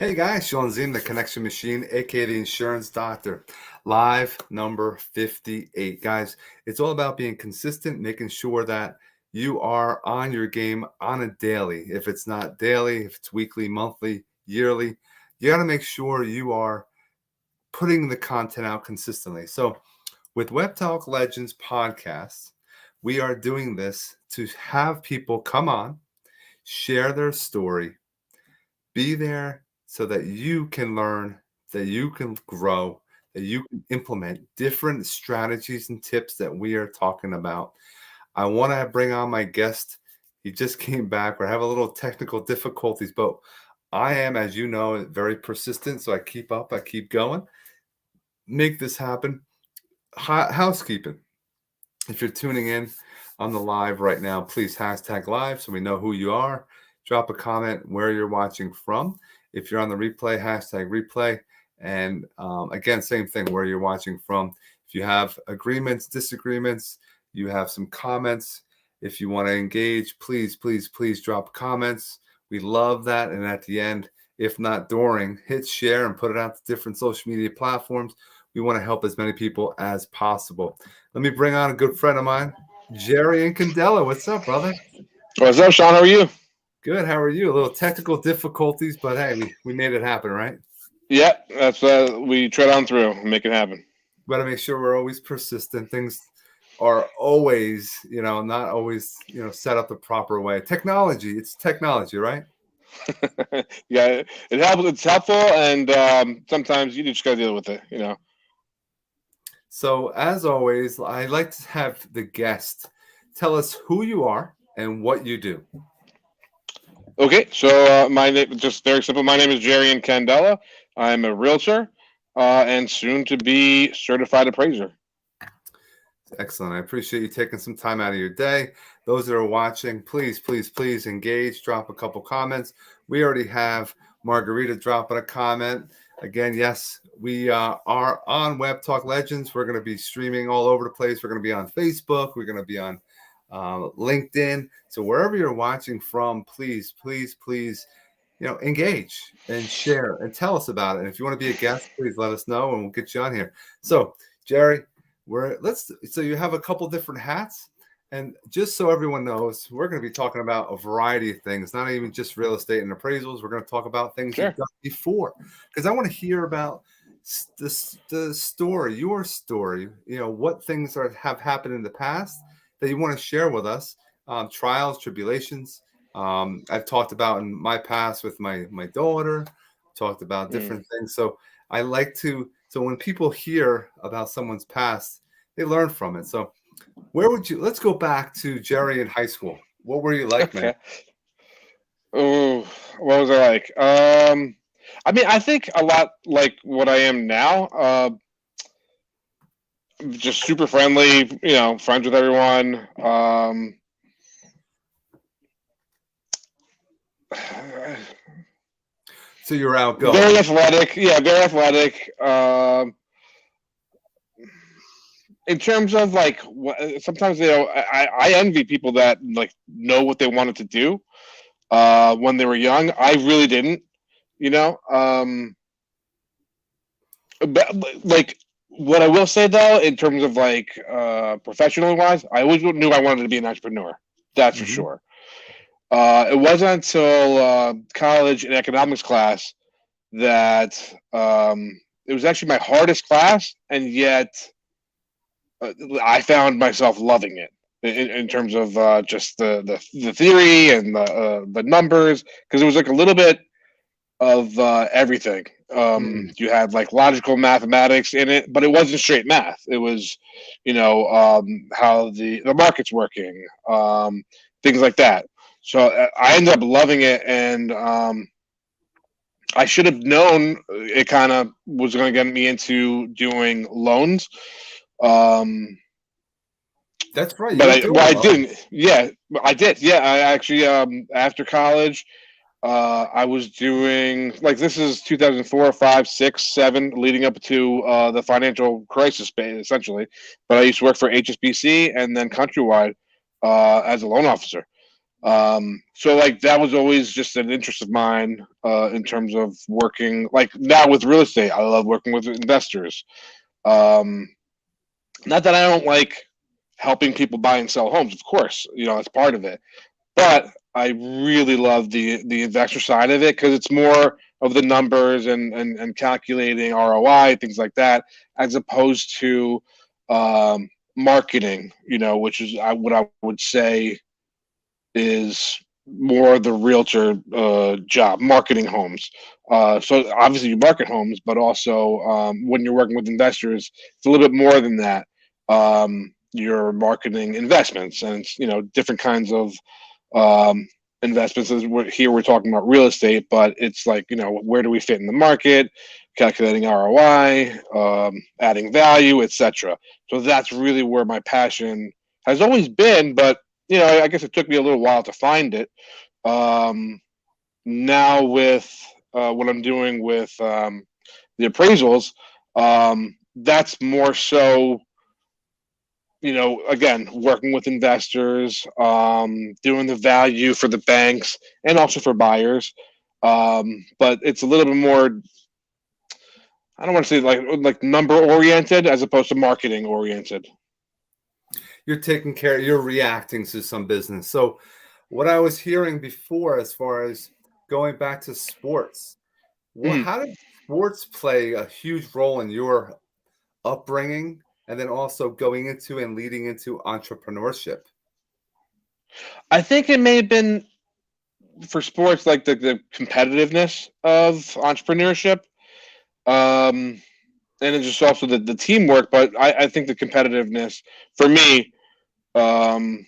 Hey guys, Shawn Ziem, the Connection Machine, aka the Insurance Doctor. Live number 58. Guys, it's all about being consistent, making sure that you are on your game on a daily. If it's not daily, if it's weekly, monthly, yearly, you got to make sure you are putting the content out consistently. So, with Webtalk Legends Podcast, we are doing this to have people come on, share their story, be there so that you can learn, that you can grow, that you can implement different strategies and tips that we are talking about. I want to bring on my guest. He just came back. We're having a little technical difficulties, but I am, as you know, very persistent. So I keep up, I keep going, make this happen. Housekeeping. If you're tuning in on the live right now, please hashtag live so we know who you are. Drop a comment where you're watching from. If you're on the replay, hashtag replay. And again, same thing, where you're watching from. If you have agreements, disagreements, you have some comments, if you want to engage, please drop comments. We love that. And at the end, if not during, hit share and put it out to different social media platforms. We want to help as many people as possible. Let me bring on a good friend of mine, Jerry Incandela. What's up, brother? What's up, Shawn? How are you? Good. How are you? A little technical difficulties, but hey, we made it happen, right? Yeah, that's we tread on through and make it happen. Got to make sure we're always persistent. Things are always, not always, set up the proper way. Technology, it's technology, right? Yeah, it helps. It's helpful, and sometimes you just gotta deal with it. So, as always, I like to have the guest tell us who you are and what you do. Okay, so my name, just very simple. My name is Jerry Incandela. I'm a realtor and soon to be certified appraiser. Excellent. I appreciate you taking some time out of your day. Those that are watching, please engage. Drop a couple comments. We already have Margarita dropping a comment. Again, yes, we are on Webtalk Legends. We're going to be streaming all over the place. We're going to be on Facebook. We're going to be on LinkedIn. So wherever you're watching from, please, engage and share and tell us about it. And if you want to be a guest, please let us know and we'll get you on here. So, Jerry, so you have a couple different hats, and just so everyone knows, we're going to be talking about a variety of things, not even just real estate and appraisals. We're going to talk about things you've done before, because I want to hear about the story, your story. What things have happened in the past that you want to share with us, trials, tribulations. I've talked about in my past with my daughter, talked about different things. So I like to. So when people hear about someone's past, they learn from it. So let's go back to Jerry in high school. What were you like, man? Oh, what was I like? I think a lot like what I am now. Just super friendly, friends with everyone. So you're outgoing. Very athletic. Yeah, very athletic. In terms of sometimes I envy people that know what they wanted to do when they were young. I really didn't. But, what I will say though, in terms of professionally wise, I always knew I wanted to be an entrepreneur. That's for sure. It wasn't until college and economics class that it was actually my hardest class, and yet I found myself loving it in terms of just the theory and the numbers, because it was a little bit of everything. You had logical mathematics in it, but it wasn't straight math. It was, how the market's working, things like that. So I ended up loving it, and I should have known it kind of was going to get me into doing loans. That's right. But I didn't. Yeah, I did. Yeah, I actually after college, I was doing this is 2004, 5, 6, 7, leading up to the financial crisis, essentially. But I used to work for HSBC and then Countrywide as a loan officer. So like that was always just an interest of mine in terms of working. Like now with real estate, I love working with investors. Um, Not that I don't like helping people buy and sell homes, of course, that's part of it. But I really love the investor side of it because it's more of the numbers and calculating ROI, things like that, as opposed to marketing, which is what I would say is more the realtor job, marketing homes. So obviously you market homes, but also when you're working with investors, it's a little bit more than that. You're marketing investments and different kinds of um, investments. Here we're talking about real estate, but it's like where do we fit in the market, calculating ROI, adding value, etc. So that's really where my passion has always been, but I guess it took me a little while to find it. Um, Now with what I'm doing with the appraisals, that's more so, again, working with investors, doing the value for the banks and also for buyers. But it's a little bit more, I don't want to say like number oriented as opposed to marketing oriented. You're taking care, you're reacting to some business. So what I was hearing before, as far as going back to sports, Mhm. how did sports play a huge role in your upbringing and then also going into and leading into entrepreneurship? I think it may have been for sports like the competitiveness of entrepreneurship. Um, and it's just also the teamwork. But I think the competitiveness for me um,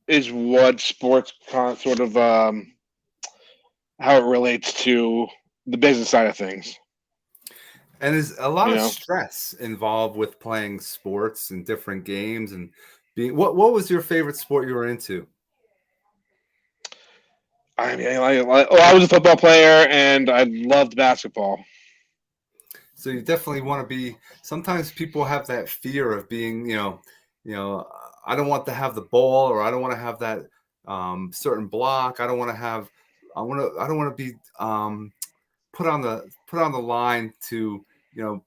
is what sports sort of how it relates to the business side of things. And there's a lot You of know, stress involved with playing sports and different games and being what was your favorite sport you were into? I mean, I was a football player and I loved basketball. So you definitely want to be. Sometimes people have that fear of being, I don't want to have the ball, or I don't want to have that certain block. I don't want to have. I don't want to be put on the line to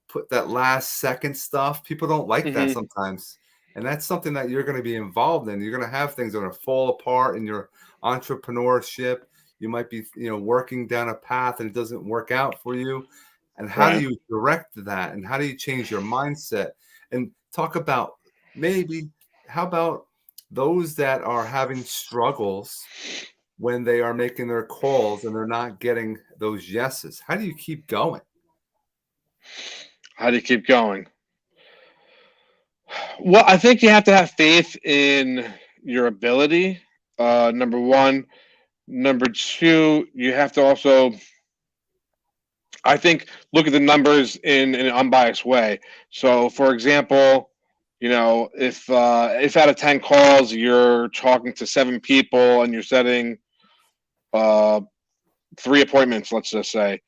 put that last second stuff. People don't like that Hmm. sometimes, and that's something that you're going to be involved in. You're going to have things that are going to fall apart in your entrepreneurship. You might be working down a path and it doesn't work out for you. And how do Right. you direct that? And how do you change your mindset? And talk about maybe how about those that are having struggles when they are making their calls and they're not getting those yeses? How do you keep going? How do you keep going? Well, I think you have to have faith in your ability. Number one. Number two, you have to also, I think, look at the numbers in an unbiased way. So, for example, if out of 10 calls you're talking to 7 people and you're setting uh, 3 appointments, let's just say.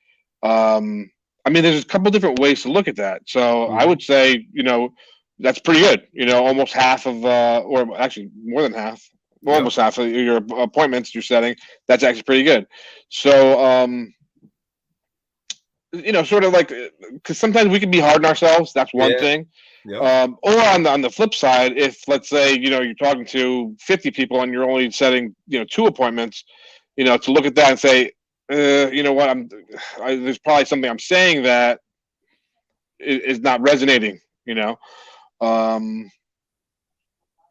Um, I mean, there's a couple different ways to look at that. So I Mhm. would say, that's pretty good. Almost half of, or actually more than half, Yep. almost half of your appointments you're setting. That's actually pretty good. So, sort of like, because sometimes we can be hard on ourselves. That's one Yeah. thing. Yep. Or on the flip side, if let's say you're talking to 50 people and you're only setting 2 appointments, to look at that and say, you know what, there's probably something I'm saying that is not resonating. You know, um,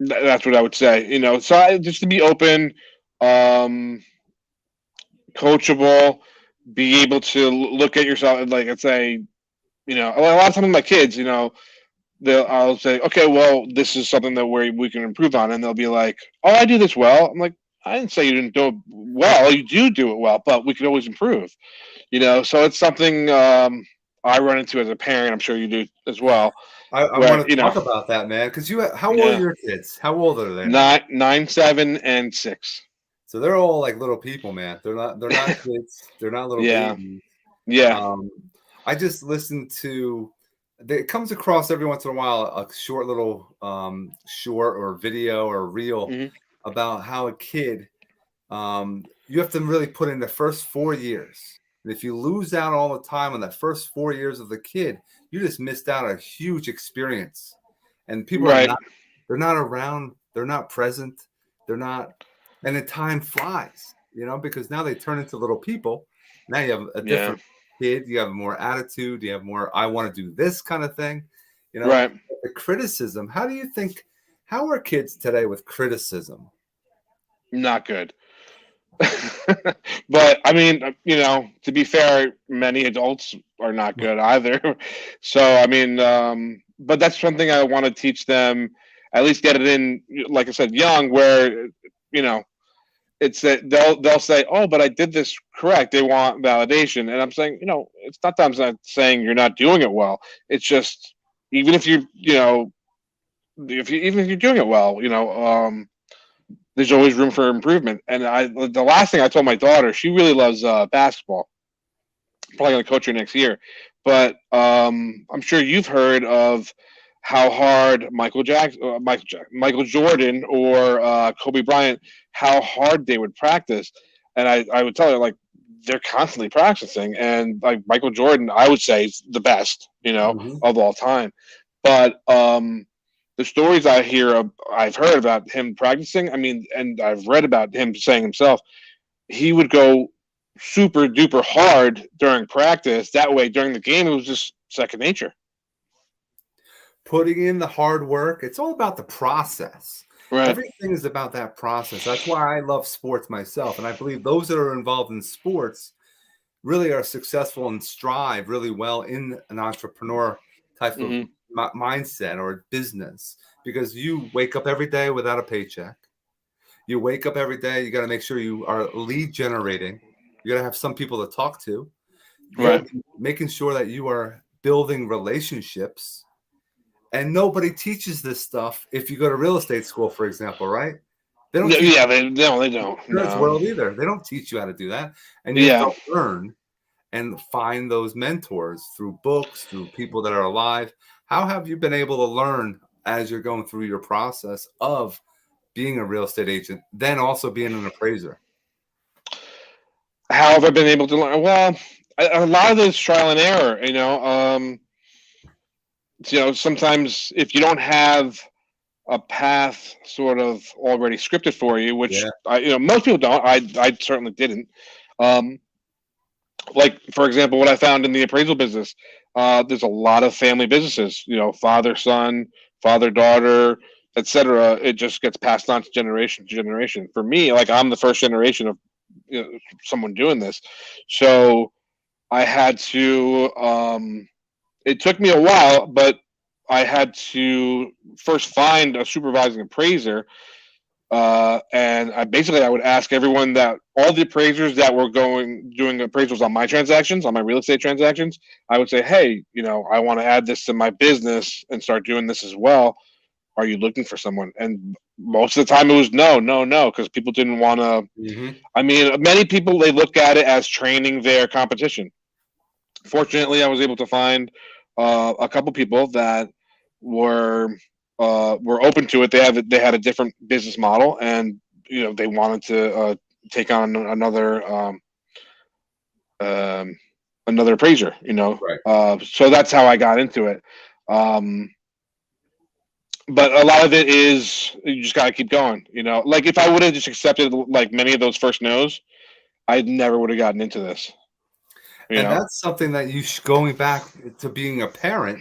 that's what I would say. So just to be open, um, coachable, be able to look at yourself and like and say, a lot of times my kids, I'll say, okay, well, this is something that we can improve on, and they'll be like, oh, I do this well. I'm like, I didn't say you didn't do it well. You do it well, but we could always improve. So it's something I run into as a parent. I'm sure you do as well. I Where want to talk about that, man, because how old are yeah, your kids? How old are they now? 9, 7, and 6. So they're all like little people, man. They're not kids. They're not little Yeah, babies. yeah. Um, I just listened to. It comes across every once in a while a short little short or video or reel Hmm. about how a kid You have to really put in the first 4 years. And if you lose out all the time on that first 4 years of the kid, you just missed out a huge experience. And people are Right. not, they're not around, they're not present, they're not, and the time flies, because now they turn into little people. Now you have a Yeah. different kid, you have more attitude, you have more, I want to do this kind of thing. Right. The criticism, how are kids today with criticism? Not good. But I mean, to be fair, many adults are not good either. So I mean, but that's something I want to teach them. At least get it in, like I said, young, where you know it's that they'll say, "Oh, but I did this correct." They want validation, and I'm saying, it's not that I'm not saying you're not doing it well. It's just even if even if you're doing it well, there's always room for improvement. And the last thing I told my daughter, she really loves basketball. Probably going to coach her next year, but I'm sure you've heard of how hard Michael Jordan, or Kobe Bryant, how hard they would practice. And I would tell her, like, they're constantly practicing, and like Michael Jordan, I would say is the best, Mhm. of all time. But the stories I've heard about him practicing, I mean, and I've read about him saying himself, he would go super duper hard during practice. That way, during the game, it was just second nature. Putting in the hard work, it's all about the process. Right. Everything is about that process. That's why I love sports myself. And I believe those that are involved in sports really are successful and strive really well in an entrepreneur type of Hmm. mindset or business, because you wake up every day without a paycheck. You wake up every day, you got to make sure you are lead generating. You got to have some people to talk to. You got Right. to be making sure that you are building relationships. And nobody teaches this stuff if you go to real estate school, for example, right? They don't teach Yeah. They you in don't. the insurance No. world either. They don't teach you how to do that. And you have Yeah. to learn and find those mentors through books, through people that are alive. How have you been able to learn as you're going through your process of being a real estate agent, then also being an appraiser? How have I been able to learn? Well, a lot of this trial and error. Sometimes if you don't have a path sort of already scripted for you, which Yeah. most people don't. I certainly didn't. Um, like for example, what I found in the appraisal business, there's a lot of family businesses. Father son, father daughter, etc. It just gets passed on to generation to generation. For me, like I'm the first generation of someone doing this, so I had to. It took me a while, but I had to first find a supervising appraiser, and I would ask everyone, that all the appraisers that were doing appraisals on my transactions, on my real estate transactions. I would say, hey, I want to add this to my business and start doing this as well. Are you looking for someone? And most of the time it was no, no, no, because people didn't want to. Mm-hmm. I mean, many people, they look at it as training their competition. Fortunately, I was able to find a couple people that were were open to it. They had a different business model, and they wanted to take on um, another appraiser. Right. So that's how I got into it. Um, but a lot of it is you just got to keep going. Like if I would have just accepted like many of those first no's, I never would have gotten into this. You And know. that's something that going back to being a parent,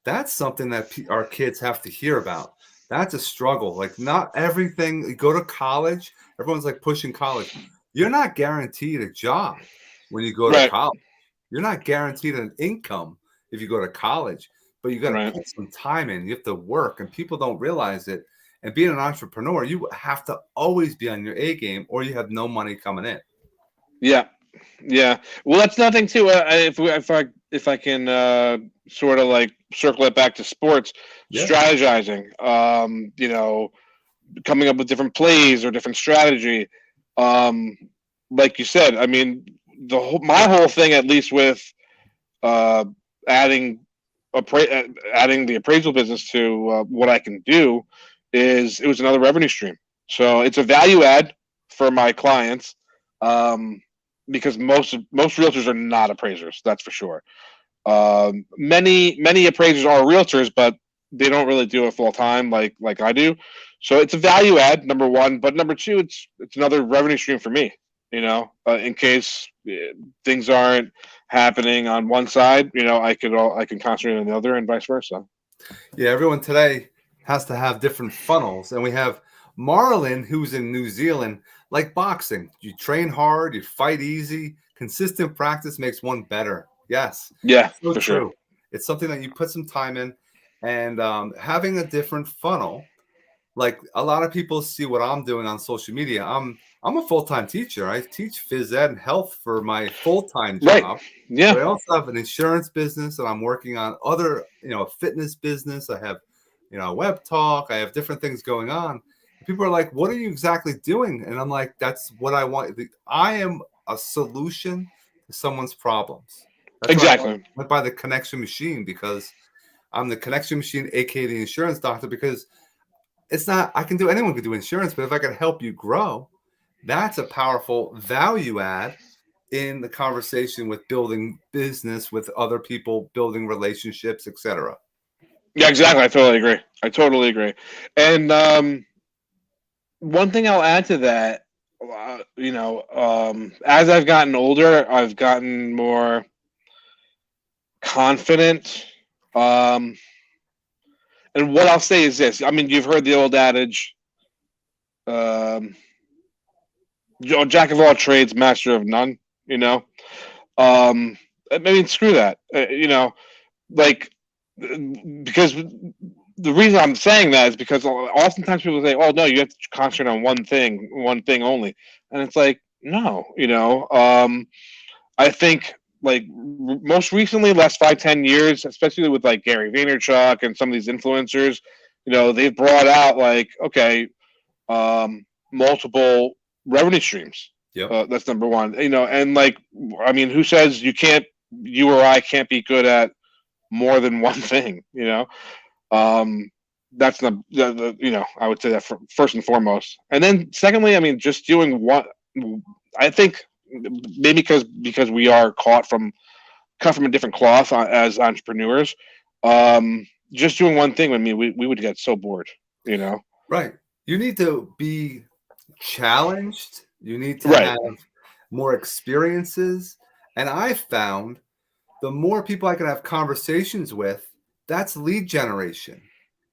that's something that our kids have to hear about. That's a struggle. Like, not everything, you go to college, everyone's like pushing college. You're not guaranteed a job when you go to Right. college. You're not guaranteed an income if you go to college, but you got to Right. put some time in. You have to work, and people don't realize it. And being an entrepreneur, you have to always be on your A game, or you have no money coming in. Yeah. Yeah. Well, that's nothing too. If I can sort of like circle it back to sports, Yeah. strategizing. Coming up with different plays or different strategy. Um, like you said, I mean, my whole thing, at least with uh, adding adding the appraisal business to what I can do, is it was another revenue stream. So it's a value add for my clients, because most realtors are not appraisers. That's for sure. Many appraisers are realtors, but they don't really do it full time like I do. So it's a value add, number one. But number two, it's another revenue stream for me. In case things aren't happening on one side, I can concentrate on the other, and vice versa. Yeah, everyone today has to have different funnels, and we have Marlon, who's in New Zealand. Like boxing, you train hard, you fight easy. Consistent practice makes one better. Yes, Yeah, so for sure. true. It's something that you put some time in, and having a different funnel. Like a lot of people see what I'm doing on social media. I'm a full-time teacher. I teach phys ed and health for my full-time Right. job. Yeah. But I also have an insurance business, and I'm working on other, a fitness business. I have, Webtalk. I have different things going on. People are like, "What are you exactly doing?" And I'm like, "That's what I want. I am a solution to someone's problems." That's why I Exactly. went by the connection machine, because I'm the connection machine, aka the insurance doctor. Because it's not, anyone can do insurance, but if I can help you grow, that's a powerful value add in the conversation with building business with other people, building relationships, etc. Yeah, exactly. I totally agree. And one thing I'll add to that, as I've gotten older, I've gotten more confident. Um, and what I'll say is this: I mean, you've heard the old adage, um, "Jack of all trades, master of none." You know, I mean, screw that. Like, because the reason I'm saying that is because oftentimes people say, "Oh no, you have to concentrate on one thing only," and it's like, no, I think like most recently, last 5-10 years, especially with like Gary Vaynerchuk and some of these influencers, they've brought out like, okay, multiple revenue streams. Yep. That's number one. And like, I mean, who says you or I can't be good at more than one thing? That's I would say that first and foremost. And then secondly, I mean, just doing what I think maybe because we are cut from a different cloth as entrepreneurs. Just doing one thing, I mean, we would get so bored. Right. You need to be challenged. You need to Right. have more experiences. And I found the more people I can have conversations with, that's lead generation.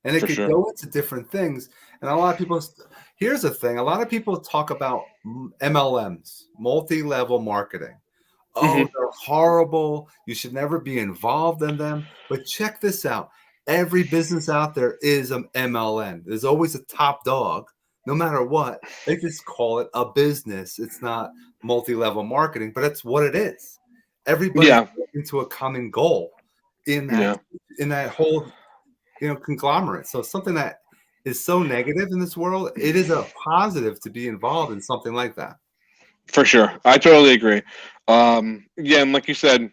And it For could sure. go into different things. And a lot of people, here's the thing, a lot of people talk about MLMs, multi-level marketing. Oh, Hmm. they're horrible. You should never be involved in them. But check this out. Every business out there is an MLM. There's always a top dog, no matter what. They just call it a business. It's not multi-level marketing, but it's what it is. Everybody's Yeah. working to a common goal in that Yeah. whole conglomerate. So something that is so negative in this world, it is a positive to be involved in something like that. For sure. I totally agree. Again, like you said,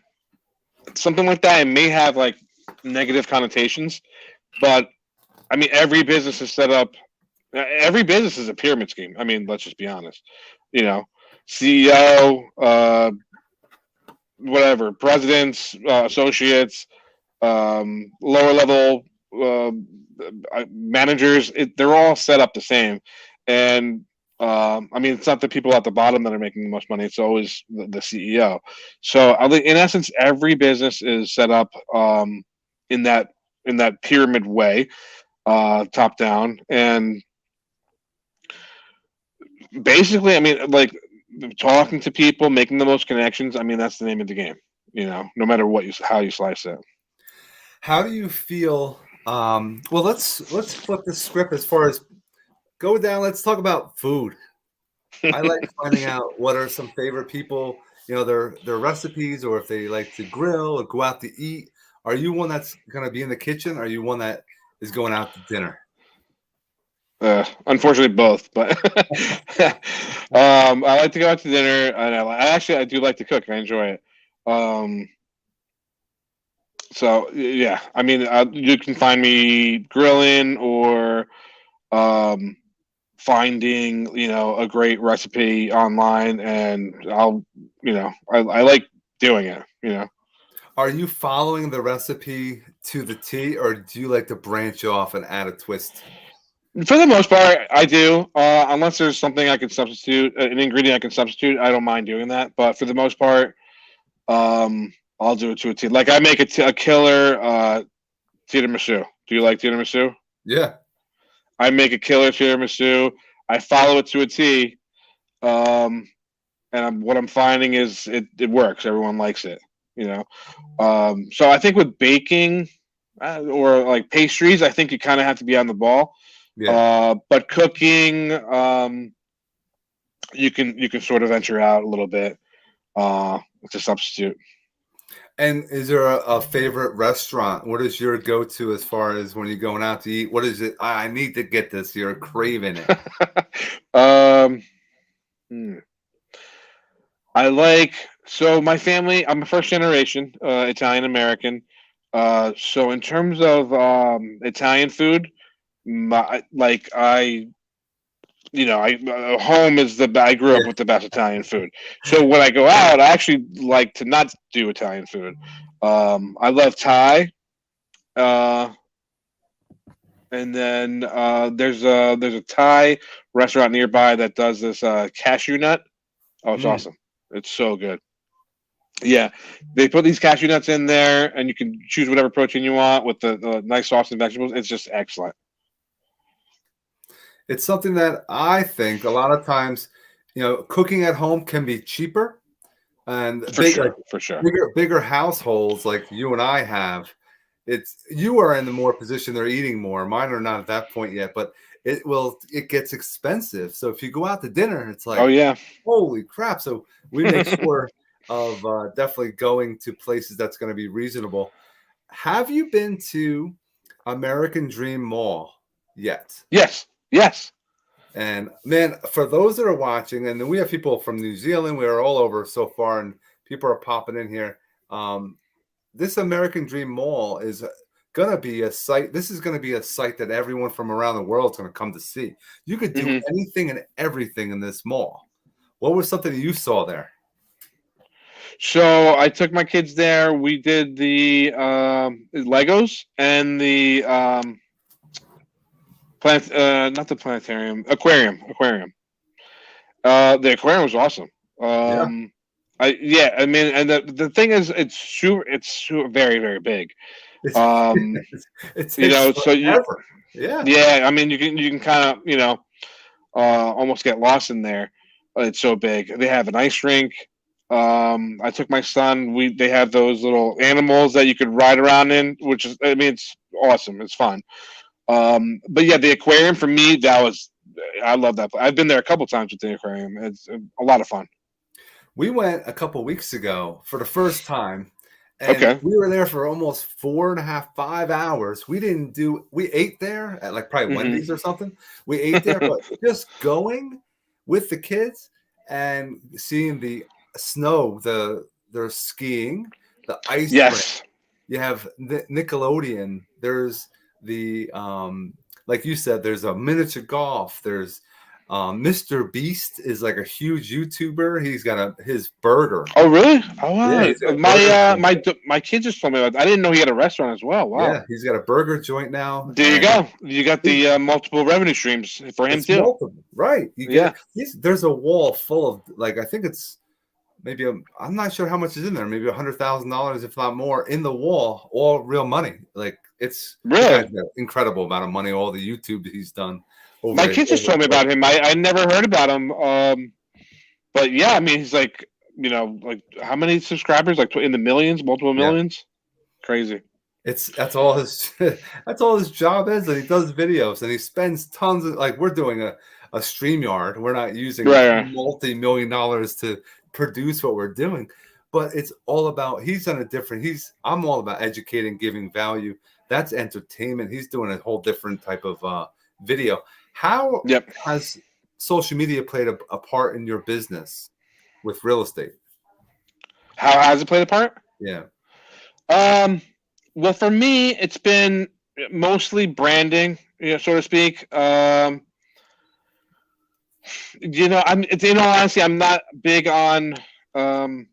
something like that, it may have like negative connotations, but I mean, every business is set up. Every business is a pyramid scheme. I mean, let's just be honest. CEO, whatever, presidents, associates, lower level managers. They're all set up the same, and I mean, it's not the people at the bottom that are making the most money. It's always the CEO. So, I think in essence, every business is set up in that pyramid way, top down, and basically, I mean, like talking to people, making the most connections. I mean, that's the name of the game. No matter how you slice it. How do you feel? Well, let's flip the script as far as go down. Let's talk about food. I like finding out what are some favorite people, their recipes, or if they like to grill or go out to eat. Are you one that's going to be in the kitchen? Or are you one that is going out to dinner? Unfortunately, both. But I like to go out to dinner, and I do like to cook. I enjoy it. So yeah, I mean, you can find me grilling or finding, a great recipe online, and I like doing it. Are you following the recipe to the T, or do you like to branch off and add a twist? For the most part, I do. Unless there's something I can substitute, an ingredient I can substitute, I don't mind doing that. But for the most part, I'll do it to a T. Like I make a killer tiramisu. Do you like tiramisu? Yeah. I make a killer tiramisu. I follow it to a T. What I'm finding is it works. Everyone likes it. So I think with baking or like pastries, I think you kind of have to be on the ball. Yeah. But cooking, you can sort of venture out a little bit to substitute. And is there a favorite restaurant? What is your go-to as far as when you're going out to eat? What is it? I need to get this. You're craving it. um, hmm. I like so my family. I'm a first generation Italian American. So in terms of Italian food, home is I grew up Yeah. with the best Italian food. So when I go out, I actually like to not do Italian food. I love Thai, uh, and then there's a Thai restaurant nearby that does this cashew nut. Oh, it's Mm. awesome! It's so good. Yeah, they put these cashew nuts in there, and you can choose whatever protein you want with the nice sauce and vegetables. It's just excellent. It's something that I think a lot of times, cooking at home can be cheaper and For sure, for sure. bigger households like you and I have. You are in the more position they're eating more. Mine are not at that point yet, but it gets expensive. So if you go out to dinner, it's Oh like, yeah. holy crap. So we make sure of definitely going to places that's going to be reasonable. Have you been to American Dream Mall yet? Yes. Yes. And man, for those that are watching, and we have people from New Zealand, we are all over so far, and people are popping in here. This American Dream Mall is going to be a site. This is going to be a site that everyone from around the world is going to come to see. You could do anything and everything in this mall. What was something that you saw there? So I took my kids there. We did the Legos and the not the planetarium, aquarium. The aquarium was awesome. Yeah. I mean, and the thing is, it's very, very big. It's, Um, it takes so forever. Yeah. yeah, I mean, you can kind of, almost get lost in there. It's so big. They have an ice rink. I took my son. They have those little animals that you could ride around in, which is, I mean, it's awesome. It's fun. But yeah, the aquarium for me, I love that. I've been there a couple times with the aquarium. It's a lot of fun. We went a couple weeks ago for the first time, and Okay. we were there for almost 4.5, 5 hours. We ate there at like probably Wendy's or something. We ate there, but just going with the kids and seeing the snow, they're skiing, the ice rink. Yes. You have Nickelodeon. There's the like you said, there's a miniature golf. There's Mr. Beast is like a huge YouTuber. He's got his burger. Oh, really? Oh, wow. Yeah, he's got a burger joint. My kids just told me about that. I didn't know he had a restaurant as well. Wow. Yeah, he's got a burger joint now. There you go. You got the multiple revenue streams for him It's too. multiple, right? Yeah. There's a wall full of like I think it's maybe I'm not sure how much is in there. Maybe $100,000, if not more, in the wall. All real money. Like it's Really incredible amount of money. All the YouTube that he's done. My kids just told me about him. I never heard about him. But yeah, I mean, he's like, like how many subscribers? Like in the millions, multiple millions. Yeah. Crazy. That's all his job is, and he does videos, and he spends tons of we're doing a StreamYard. We're not using multi-million dollars to produce what we're doing, but it's all about. He's done a different. I'm all about educating, giving value. That's entertainment. He's doing a whole different type of video. How has social media played a part in your business with real estate? How has it played a part? Yeah. Well, for me, it's been mostly branding, so to speak. In all honesty, I'm not big on. Um,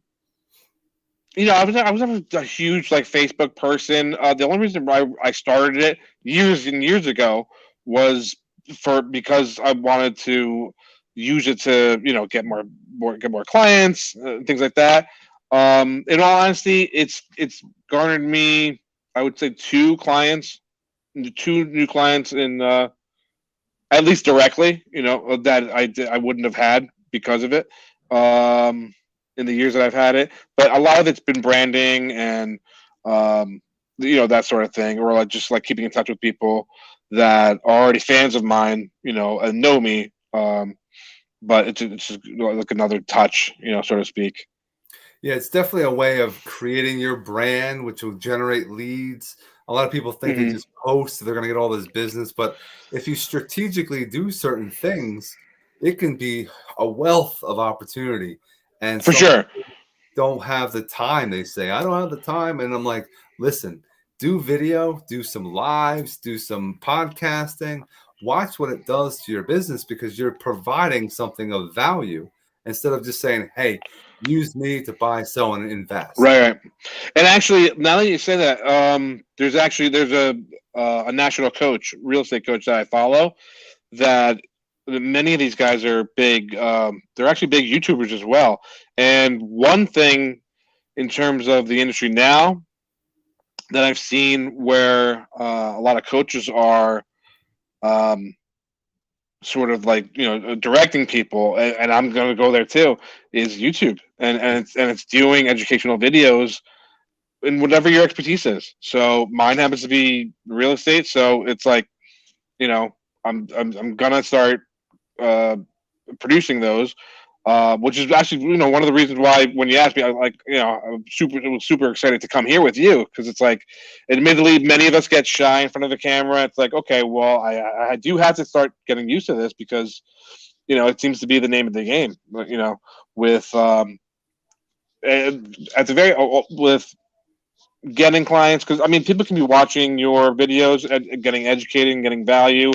I was never a huge like Facebook person. The only reason why I started it years and years ago was because I wanted to use it to get more clients, things like that. In all honesty, it's garnered me, I would say, two new clients in at least directly. That I wouldn't have had because of it. Um, in the years that I've had it, but a lot of it's been branding and um, that sort of thing, or like just like keeping in touch with people that are already fans of mine, and know me. But it's just like another touch, so to speak. Yeah, it's definitely a way of creating your brand, which will generate leads. A lot of people think they Hmm. just post, they're going to get all this business. But if you strategically do certain things, it can be a wealth of opportunity. And For some sure. people don't have the time. They say, I don't have the time. And I'm like, listen, do video, do some lives, do some podcasting, watch what it does to your business because you're providing something of value instead of just saying, hey, use me to buy, sell, and invest. Right, right. And actually, now that you say that, there's a national coach, real estate coach that I follow. That many of these guys are big. They're actually big YouTubers as well. And one thing in terms of the industry now that I've seen where a lot of coaches are um, sort of like directing people, and I'm going to go there too, is YouTube, and it's doing educational videos in whatever your expertise is. So mine happens to be real estate, so it's like you know I'm gonna start uh, producing those, which is actually one of the reasons why when you asked me, I was super excited to come here with you because it's like, admittedly, many of us get shy in front of the camera. It's like, okay, well, I do have to start getting used to this because it seems to be the name of the game. With at the very with getting clients, because I mean people can be watching your videos and getting educated and getting value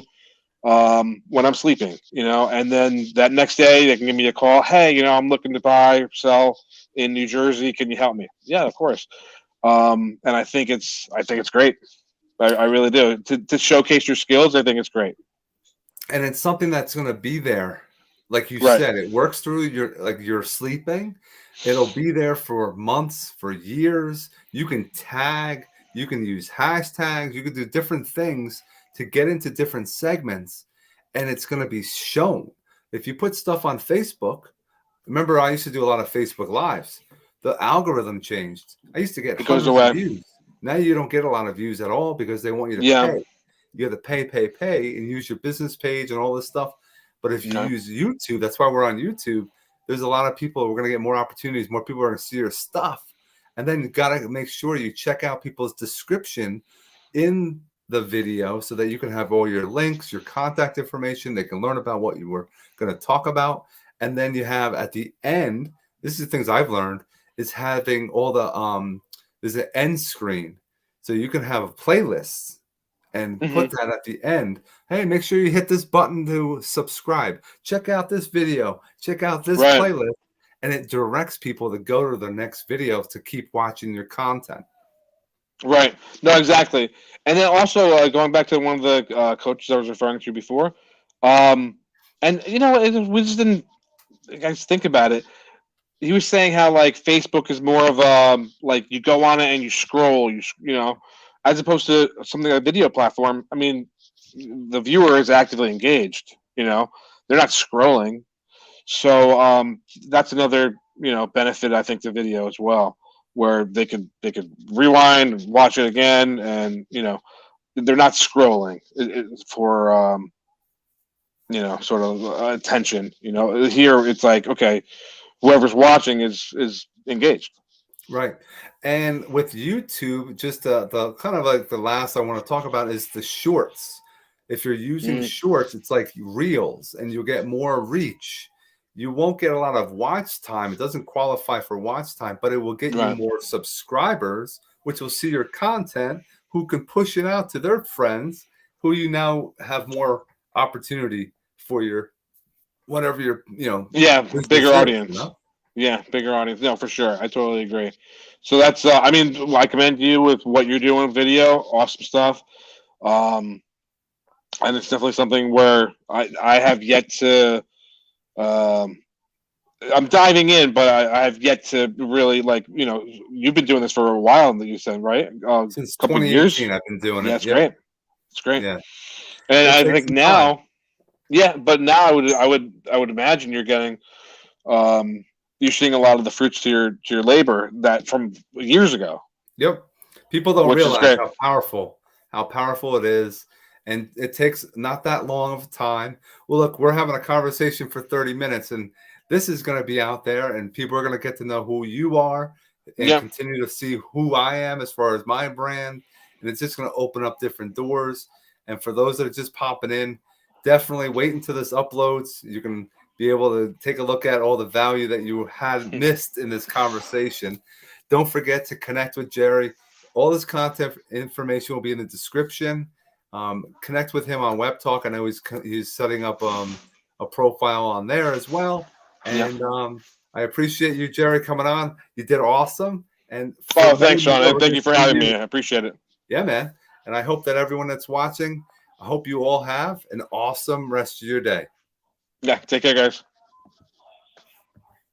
when I'm sleeping, and then that next day they can give me a call. Hey, I'm looking to buy or sell in New Jersey. Can you help me? Yeah, of course. And I think it's great. I really do. To showcase your skills, I think it's great. And it's something that's going to be there. Like you Right. said, it works through you're sleeping. It'll be there for months, for years. You can tag, you can use hashtags, you can do different things to get into different segments, and it's going to be shown. If you put stuff on Facebook, remember I used to do a lot of Facebook lives. The algorithm changed. I used to get It goes hundreds of away. views. Now you don't get a lot of views at all because they want you to Yeah. pay. You have to pay, and use your business page and all this stuff. But if you Okay. use YouTube, that's why we're on YouTube. There's a lot of people. We're going to get more opportunities. More people are going to see your stuff. And then you got to make sure you check out people's description in the video so that you can have all your links, your contact information. They can learn about what you were going to talk about. And then you have at the end, this is the things I've learned, is having all the there's an end screen. So you can have a playlist and Hmm. put that at the end. Hey, make sure you hit this button to subscribe. Check out this video. Check out this Right. playlist. And it directs people to go to the next video to keep watching your content. Right. No, exactly. And then also going back to one of the coaches I was referring to before, um, and we just didn't, guys, think about it. He was saying how like Facebook is more of like you go on it and you scroll, as opposed to something like a video platform. I mean, the viewer is actively engaged. They're not scrolling. So that's another benefit I think to video as well, where they could rewind, watch it again, and they're not scrolling for sort of attention. Here it's like, okay, whoever's watching is engaged. Right. And with YouTube, just the kind of like the last I want to talk about is the shorts. If you're using Mm, shorts, it's like reels and you'll get more reach. You won't get a lot of watch time. It doesn't qualify for watch time, but it will get you right. more subscribers, which will see your content, who can push it out to their friends, who you now have more opportunity for your whatever your Yeah, business bigger is, audience. Yeah, bigger audience. No, for sure. I totally agree. So that's, I mean, I commend you with what you're doing video. Awesome stuff. Um, and it's definitely something where I have yet to, um, I'm diving in, but I have yet to really you've been doing this for a while, that you said, right? A Since couple of years. 2018 I've been doing Yeah, it. it's Yep. great. It's great. Yeah. And It I takes think some time. now, yeah, but now I would imagine you're getting, um, you're seeing a lot of the fruits to your labor that from years ago, Yep. People don't which is realize great. how powerful it is. And it takes not that long of time. Well, look, we're having a conversation for 30 minutes, and this is going to be out there, and people are going to get to know who you are and Yeah. continue to see who I am as far as my brand. And it's just going to open up different doors. And for those that are just popping in, definitely wait until this uploads. You can be able to take a look at all the value that you had missed in this conversation. Don't forget to connect with Jerry. All this content information will be in the description. Connect with him on Webtalk. I know he's setting up a profile on there as well. Yeah. And I appreciate you, Jerry, coming on. You did awesome. And for Oh, many thanks, Sean, more, and we're thank going you to for see having you. me. I appreciate it. Yeah, man. And I hope that everyone that's watching, I hope you all have an awesome rest of your day. Yeah. Take care, guys.